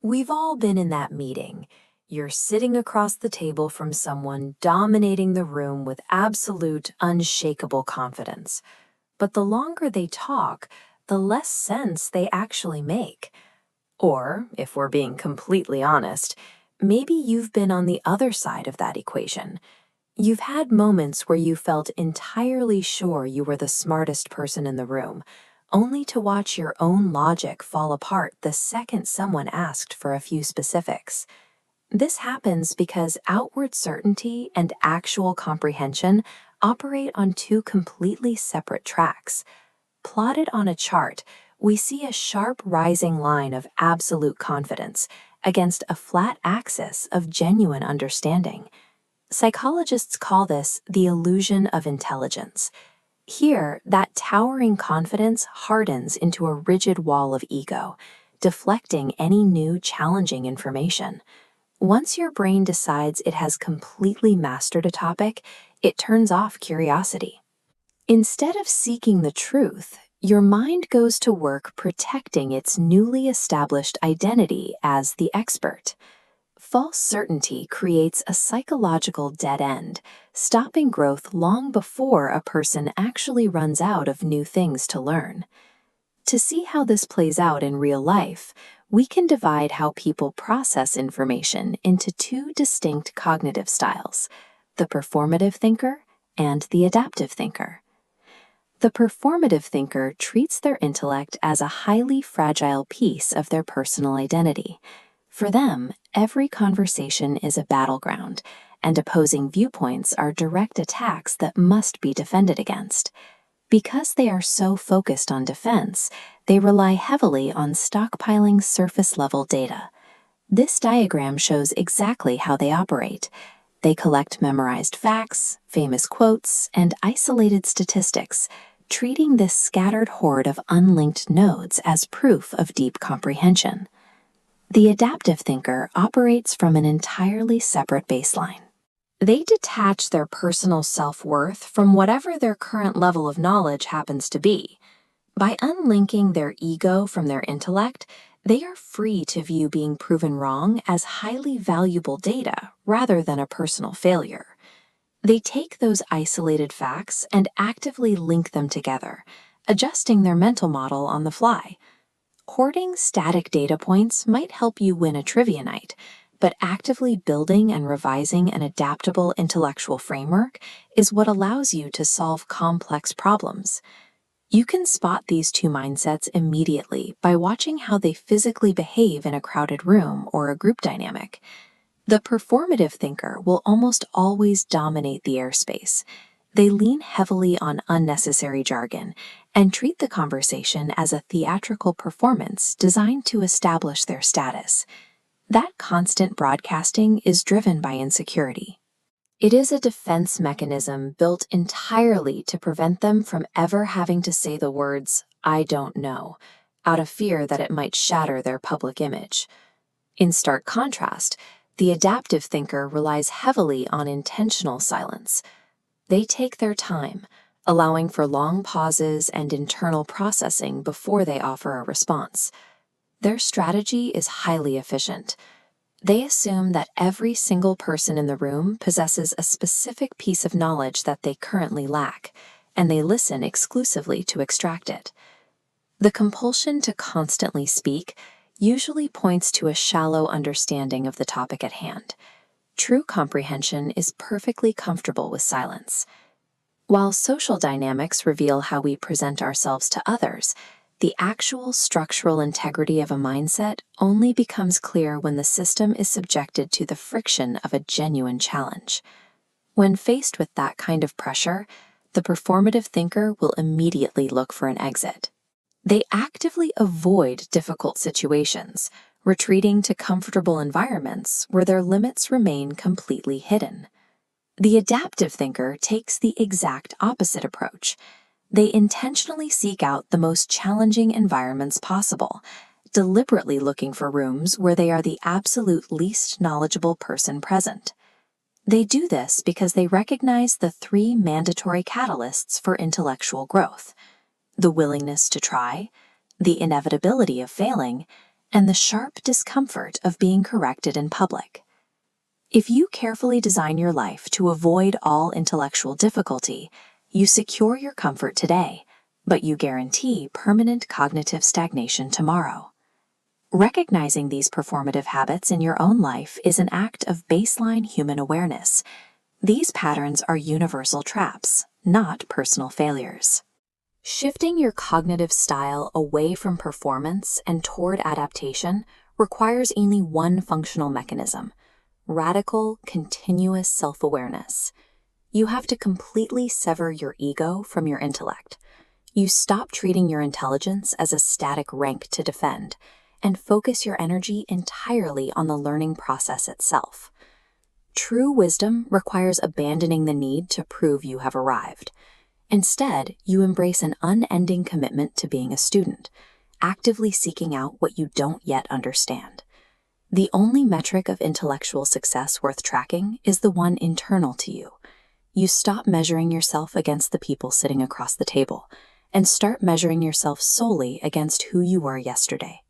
We've all been in that meeting. You're sitting across the table from someone dominating the room with absolute, unshakable confidence. But the longer they talk, the less sense they actually make. Or, if we're being completely honest, maybe you've been on the other side of that equation. You've had moments where you felt entirely sure you were the smartest person in the room, only to watch your own logic fall apart the second someone asked for a few specifics. This happens because outward certainty and actual comprehension operate on two completely separate tracks. Plotted on a chart, we see a sharp rising line of absolute confidence against a flat axis of genuine understanding. Psychologists call this the illusion of intelligence. Here, that towering confidence hardens into a rigid wall of ego, deflecting any new challenging information. Once your brain decides it has completely mastered a topic, it turns off curiosity. Instead of seeking the truth, your mind goes to work protecting its newly established identity as the expert. False certainty creates a psychological dead end, stopping growth long before a person actually runs out of new things to learn. To see how this plays out in real life, we can divide how people process information into two distinct cognitive styles: the performative thinker and the adaptive thinker. The performative thinker treats their intellect as a highly fragile piece of their personal identity. For them, every conversation is a battleground, and opposing viewpoints are direct attacks that must be defended against. Because they are so focused on defense, they rely heavily on stockpiling surface-level data. This diagram shows exactly how they operate. They collect memorized facts, famous quotes, and isolated statistics, treating this scattered horde of unlinked nodes as proof of deep comprehension. The adaptive thinker operates from an entirely separate baseline. They detach their personal self-worth from whatever their current level of knowledge happens to be. By unlinking their ego from their intellect, they are free to view being proven wrong as highly valuable data rather than a personal failure. They take those isolated facts and actively link them together, adjusting their mental model on the fly. Hoarding static data points might help you win a trivia night, but actively building and revising an adaptable intellectual framework is what allows you to solve complex problems. You can spot these two mindsets immediately by watching how they physically behave in a crowded room or a group dynamic. The performative thinker will almost always dominate the airspace. They lean heavily on unnecessary jargon and treat the conversation as a theatrical performance designed to establish their status. That constant broadcasting is driven by insecurity. It is a defense mechanism built entirely to prevent them from ever having to say the words, "I don't know," out of fear that it might shatter their public image. In stark contrast, the adaptive thinker relies heavily on intentional silence. They take their time, allowing for long pauses and internal processing before they offer a response. Their strategy is highly efficient. They assume that every single person in the room possesses a specific piece of knowledge that they currently lack, and they listen exclusively to extract it. The compulsion to constantly speak usually points to a shallow understanding of the topic at hand. True comprehension is perfectly comfortable with silence. While social dynamics reveal how we present ourselves to others, the actual structural integrity of a mindset only becomes clear when the system is subjected to the friction of a genuine challenge. When faced with that kind of pressure, the performative thinker will immediately look for an exit. They actively avoid difficult situations, retreating to comfortable environments where their limits remain completely hidden. The adaptive thinker takes the exact opposite approach. They intentionally seek out the most challenging environments possible, deliberately looking for rooms where they are the absolute least knowledgeable person present. They do this because they recognize the three mandatory catalysts for intellectual growth: the willingness to try, the inevitability of failing, and the sharp discomfort of being corrected in public. If you carefully design your life to avoid all intellectual difficulty, you secure your comfort today, but you guarantee permanent cognitive stagnation tomorrow. Recognizing these performative habits in your own life is an act of baseline human awareness. These patterns are universal traps, not personal failures. Shifting your cognitive style away from performance and toward adaptation requires only one functional mechanism: radical, continuous self-awareness. You have to completely sever your ego from your intellect. You stop treating your intelligence as a static rank to defend, and focus your energy entirely on the learning process itself. True wisdom requires abandoning the need to prove you have arrived. Instead, you embrace an unending commitment to being a student, actively seeking out what you don't yet understand. The only metric of intellectual success worth tracking is the one internal to you. You stop measuring yourself against the people sitting across the table, and start measuring yourself solely against who you were yesterday.